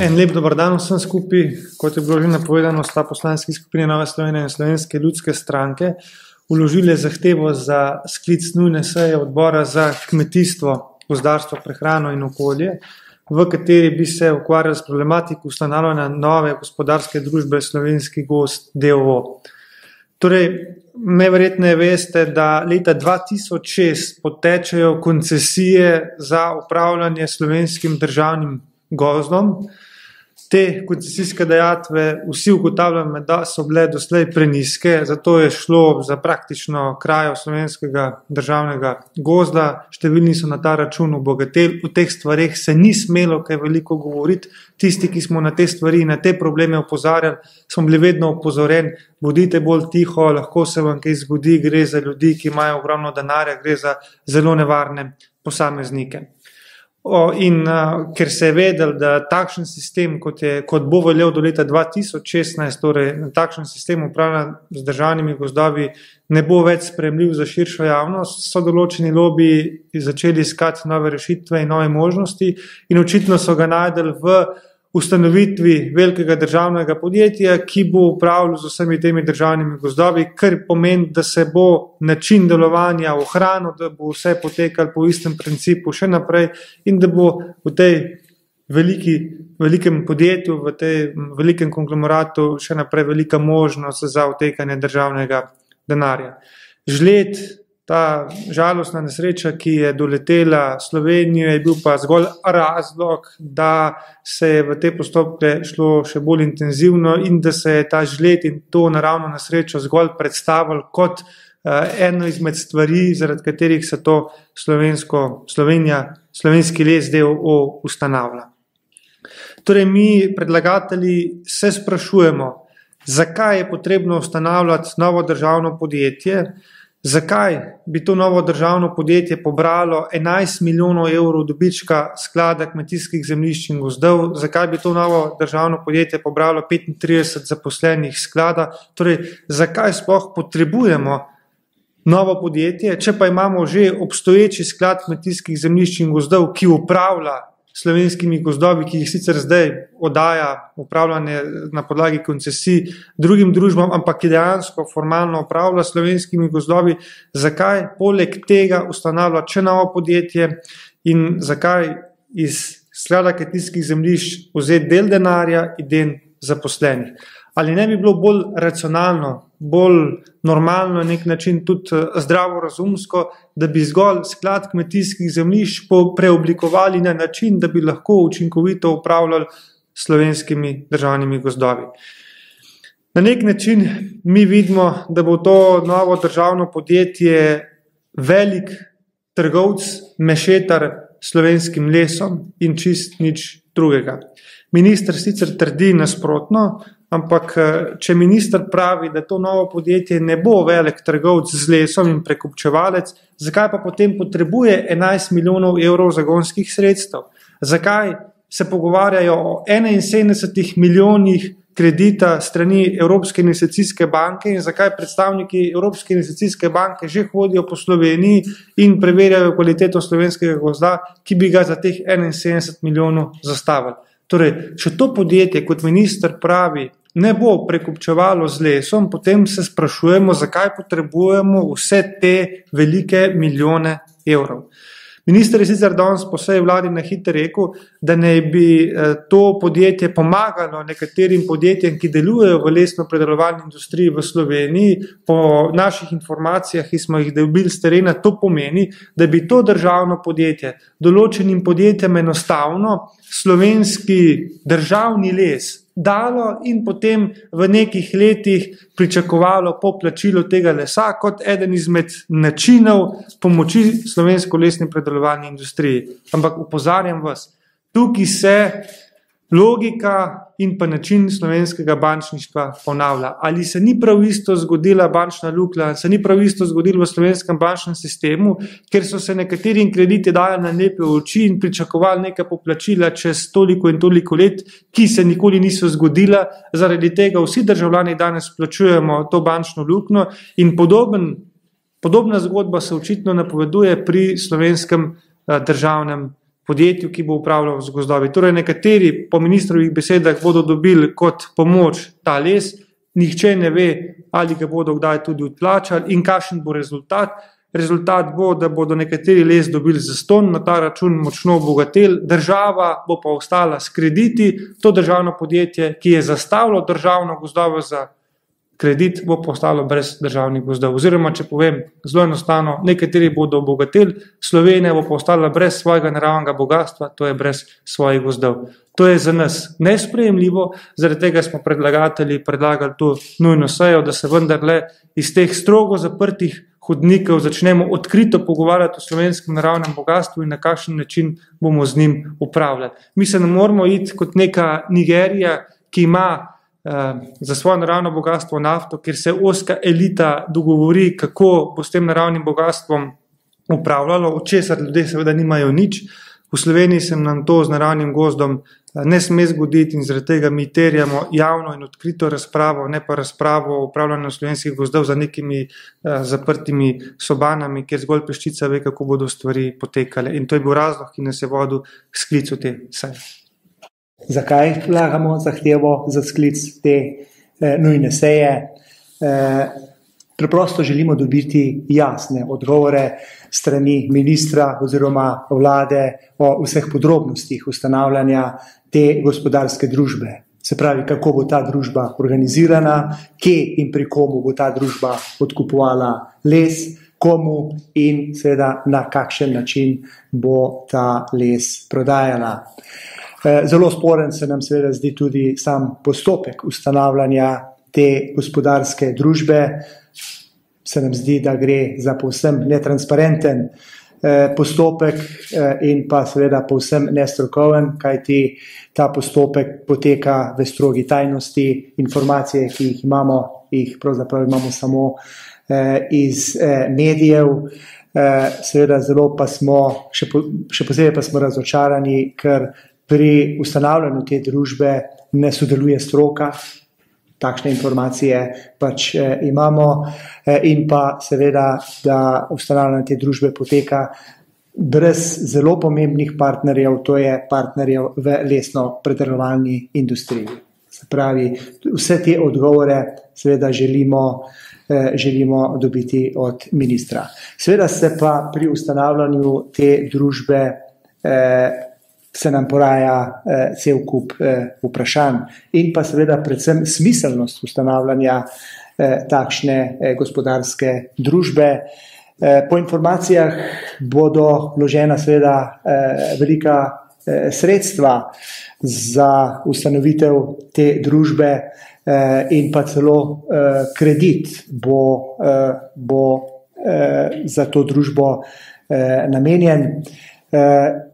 En lep dober dan vsem skupaj, kot je bilo že napovedano, sta poslanski skupini Nove Slovenije in Slovenske ljudske stranke vložile zahtevo za sklic nujne seje odbora za kmetijstvo, gozdarstvo, prehrano in okolje, v kateri bi se ukvarjali s problematiko ustanavljanja nove gospodarske družbe Slovenski gozd d.o.o. Torej, najverjetneje veste, da leta 2006 potečejo koncesije za upravljanje slovenskim državnim gozdom. Te koncesijske dajatve vsi ugotavljamo, da so bile doslej prenizke, zato je šlo za praktično krajo slovenskega državnega gozda. Številni so na ta račun obogateli, v teh stvareh se ni smelo kaj veliko govoriti. Tisti, ki smo na te stvari, na te probleme opozarjali, smo bili vedno opozorjeni, bodite bolj tiho, lahko se vam kaj zgodi, gre za ljudi, ki imajo ogromno denarja, gre za zelo nevarne posameznike. Ker se je vedel, da takšen sistem, kot bo veljal do leta 2016, torej takšen sistem upravljanja z državnimi gozdovi ne bo več sprejemljiv za širšo javnost, so določeni lobiji začeli iskati nove rešitve in nove možnosti in očitno so ga najdeli v ustanovitvi velikega državnega podjetja, ki bo upravljal z vsemi temi državnimi gozdovi, kar pomeni, da se bo način delovanja ohranil, da bo vse potekalo po istem principu še naprej in da bo v tej velikem podjetju, v tej velikem konglomeratu še naprej velika možnost za odtekanje državnega denarja. Žled, ta žalostna nesreča, ki je doletela Slovenijo, je bil pa zgolj razlog, da se je v te postopke šlo še bolj intenzivno in da se je ta žled in to naravno nesrečo zgolj predstavil kot eno izmed stvari, zaradi katerih se to Slovenski les d.o.o. ustanavlja. Torej, mi predlagatelji se sprašujemo, zakaj je potrebno ustanavljati novo državno podjetje. Zakaj bi to novo državno podjetje pobralo 11 milijonov evrov dobička sklada kmetijskih zemljišč in gozdov? Zakaj bi to novo državno podjetje pobralo 35 zaposlenih sklada? Torej, zakaj sploh potrebujemo novo podjetje, če pa imamo že obstoječi sklad kmetijskih zemljišč in gozdov, ki upravlja slovenskimi gozdovi, ki jih sicer zdaj oddaja upravljanje na podlagi koncesij drugim družbam, ampak ki dejansko formalno upravlja slovenskimi gozdovi, zakaj poleg tega ustanavlja še novo podjetje in zakaj iz sklada kmetijskih zemljišč vzeti del denarja in del zaposlenih. Ali ne bi bilo bolj racionalno, bolj normalno, na nek način tudi zdravorazumsko, da bi zgolj sklad kmetijskih zemljišč preoblikovali na način, da bi lahko učinkovito upravljali slovenskimi državnimi gozdovi. Na nek način mi vidimo, da bo to novo državno podjetje velik trgovec, mešetar slovenskim lesom in čist nič drugega. Minister sicer trdi nasprotno, ampak če minister pravi, da to novo podjetje ne bo velik trgovec z lesom in prekupčevalec, zakaj pa potem potrebuje 11 milijonov evrov zagonskih sredstev? Zakaj se pogovarjajo o 71 milijonih kredita strani Evropske investicijske banke in zakaj predstavniki Evropske investicijske banke že hodijo po Sloveniji in preverjajo kvaliteto slovenskega gozda, ki bi ga za teh 71 milijonov zastavili? Torej, če to podjetje, kot minister pravi, ne bo prekupčevalo z lesom, potem se sprašujemo, zakaj potrebujemo vse te velike milijone evrov. Minister je sicer danes po seji vladi na hitro rekel, da naj bi to podjetje pomagalo nekaterim podjetjem, ki delujejo v lesno-predelovalni industriji v Sloveniji. Po naših informacijah, ki smo jih dobili s terena, to pomeni, da bi to državno podjetje določenim podjetjem enostavno slovenski državni les dalo in potem v nekih letih pričakovalo poplačilo tega lesa kot eden izmed načinov pomoči slovensko lesni predelovalni industriji. Ampak opozarjam vas, tukaj se logika in pa način slovenskega bančništva ponavlja. Ali se ni prav isto zgodila bančna luknja, se ni prav isto zgodilo v slovenskem bančnem sistemu, ker so se nekaterim krediti dajali na lepe oči in pričakovali neka poplačila čez toliko in toliko let, ki se nikoli niso zgodila. Zaradi tega vsi državljani danes plačujemo to bančno luknjo in podobna zgodba se očitno napoveduje pri slovenskem državnem podjetju, ki bo upravljal z gozdovi. Torej, nekateri po ministrovih besedah bodo dobili kot pomoč ta les, nihče ne ve, ali ga bodo kdaj tudi odplačali in kakšen bo rezultat. Rezultat bo, da bodo nekateri les dobili zastonj, na ta račun močno obogateli, država bo pa ostala s krediti, to državno podjetje, ki je zastavilo državno gozdove za kredit, bo pa ostalo brez državnih gozdov. Oziroma, če povem zelo enostavno, nekateri bodo obogateli, Slovenija bo pa ostala brez svojega naravnega bogatstva, to je brez svojih gozdov. To je za nas nesprejemljivo, zaradi tega smo predlagatelji predlagali to nujno sejo, da se vendarle iz teh strogo zaprtih hodnikov začnemo odkrito pogovarjati o slovenskem naravnem bogatstvu in na kakšen način bomo z njim upravljati. Mi se ne moramo iti kot neka Nigerija, ki ima za svoje naravno bogatstvo nafto, kjer se ozka elita dogovori, kako bo s tem naravnim bogatstvom upravljalo, od česar ljudje seveda nimajo nič. V Sloveniji se nam to z naravnim gozdom ne sme zgoditi in zaradi tega mi terjamo javno in odkrito razpravo, ne pa razpravo o upravljanju slovenskih gozdov za nekimi zaprtimi sobanami, kjer zgolj peščica ve, kako bodo stvari potekale. In to je bil razlog, ki nas je vodil sklicu te seje. Zakaj vlagamo zahtevo za sklic te nujne seje? Preprosto želimo dobiti jasne odgovore strani ministra oziroma vlade o vseh podrobnostih ustanavljanja te gospodarske družbe. Se pravi, kako bo ta družba organizirana, kje in pri komu bo ta družba odkupovala les, komu in seveda na kakšen način bo ta les prodajala. Zelo sporen se nam seveda zdi tudi sam postopek ustanavljanja te gospodarske družbe. Se nam zdi, da gre za povsem netransparenten postopek in pa seveda povsem nestrokoven, kajti ta postopek poteka v strogi tajnosti. Informacije, ki jih imamo, jih pravzaprav imamo samo iz medijev. Seveda zelo pa smo, še posebej pa smo razočarani, ker pri ustanavljanju te družbe ne sodeluje stroka, takšne informacije pač imamo in pa seveda, da ustanavljanje te družbe poteka brez zelo pomembnih partnerjev, to je partnerjev v lesno-predelovalni industriji. Se pravi, vse te odgovore seveda želimo dobiti od ministra. Seveda se pa pri ustanavljanju te družbe se nam poraja cel kup vprašanj in pa seveda predvsem smiselnost ustanavljanja takšne gospodarske družbe. Po informacijah bodo vložena seveda velika sredstva za ustanovitev te družbe in pa celo kredit bo za to družbo namenjen.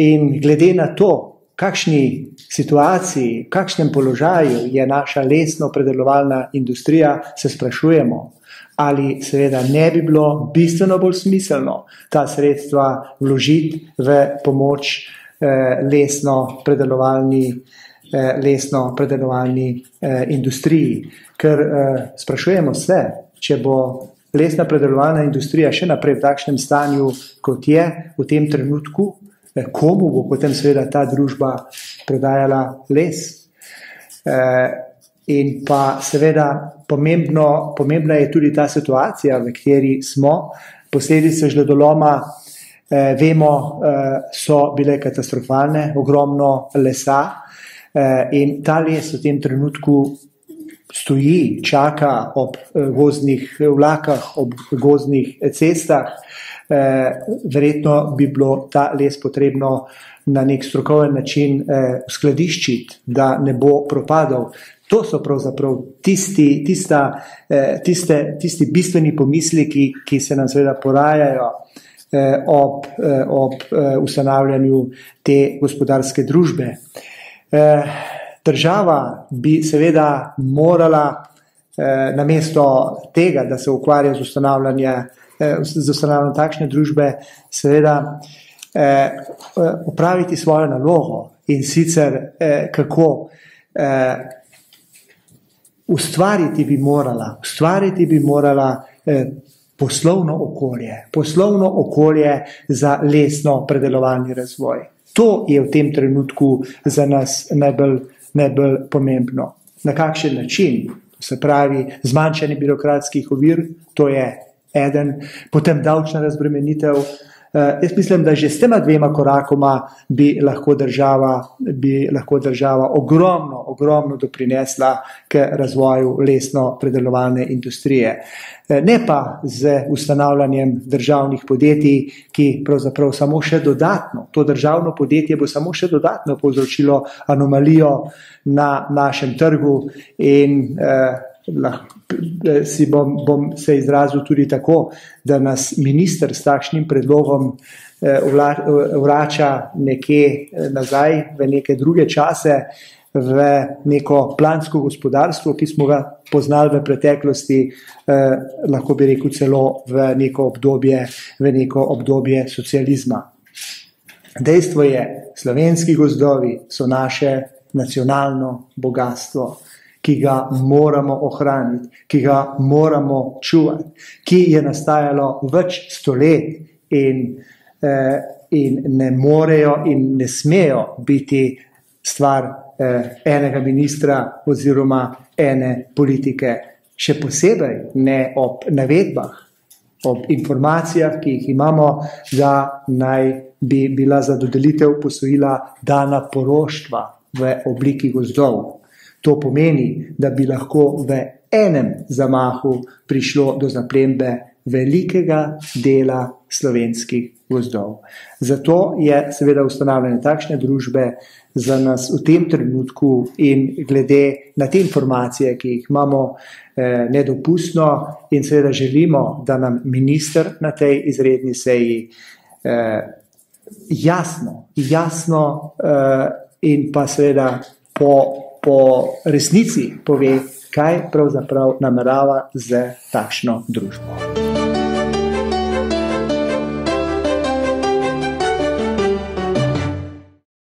In glede na to, kakšni situaciji, kakšnem položaju je naša lesno-predelovalna industrija, se sprašujemo, ali seveda ne bi bilo bistveno bolj smiselno ta sredstva vložiti v pomoč lesno-predelovalni industriji. Ker sprašujemo se, če bo lesna predelovalna industrija še naprej v takšnem stanju, kot je v tem trenutku, komu bo potem seveda ta družba prodajala les. In pa seveda pomembna je tudi ta situacija, v kateri smo. Posledice žledoloma, vemo, so bile katastrofalne, ogromno lesa in ta les v tem trenutku stoji, čaka ob gozdnih vlakah, ob gozdnih cestah. Verjetno bi bilo ta les potrebno na nek strokoven način uskladiščiti, da ne bo propadal. To so pravzaprav tisti bistveni pomisleki, ki se nam seveda porajajo ob ustanavljanju te gospodarske družbe. Država bi seveda morala namesto tega, da se ukvarja z ustanavljanjem takšne družbe, seveda opraviti svojo nalogo in sicer kako ustvariti bi morala poslovno okolje za lesno predelovalni razvoj. To je v tem trenutku za nas najbolj pomembno. Na kakšen način? Se pravi, zmanjšanje birokratskih ovir, to je eden, potem davčna razbremenitev. Jaz mislim, da že s tema dvema korakoma bi lahko država ogromno doprinesla k razvoju lesno-predelovalne industrije. Ne pa z ustanavljanjem državnih podjetij, ki pravzaprav samo še dodatno, to državno podjetje bo samo še dodatno povzročilo anomalijo na našem trgu in bom se izrazil tudi tako, da nas minister s takšnim predlogom vrača nekje nazaj v neke druge čase, v neko plansko gospodarstvo, ki smo ga poznali v preteklosti, lahko bi rekel celo v neko obdobje socializma. Dejstvo je, slovenski gozdovi so naše nacionalno bogatstvo, ki ga moramo ohraniti, ki ga moramo čuvati, ki je nastajalo več stolet in ne morejo in ne smejo biti stvar enega ministra oziroma ene politike. Še posebej ne ob navedbah, ob informacijah, ki jih imamo, da naj bi bila za dodelitev posojila dana poroštva v obliki gozdov. To pomeni, da bi lahko v enem zamahu prišlo do zaplembe velikega dela slovenskih gozdov. Zato je seveda ustanavljanje takšne družbe za nas v tem trenutku in glede na te informacije, ki jih imamo, nedopustno in seveda želimo, da nam minister na tej izredni seji jasno in pa seveda po resnici pove, kaj pravzaprav namerava z takšno družbo.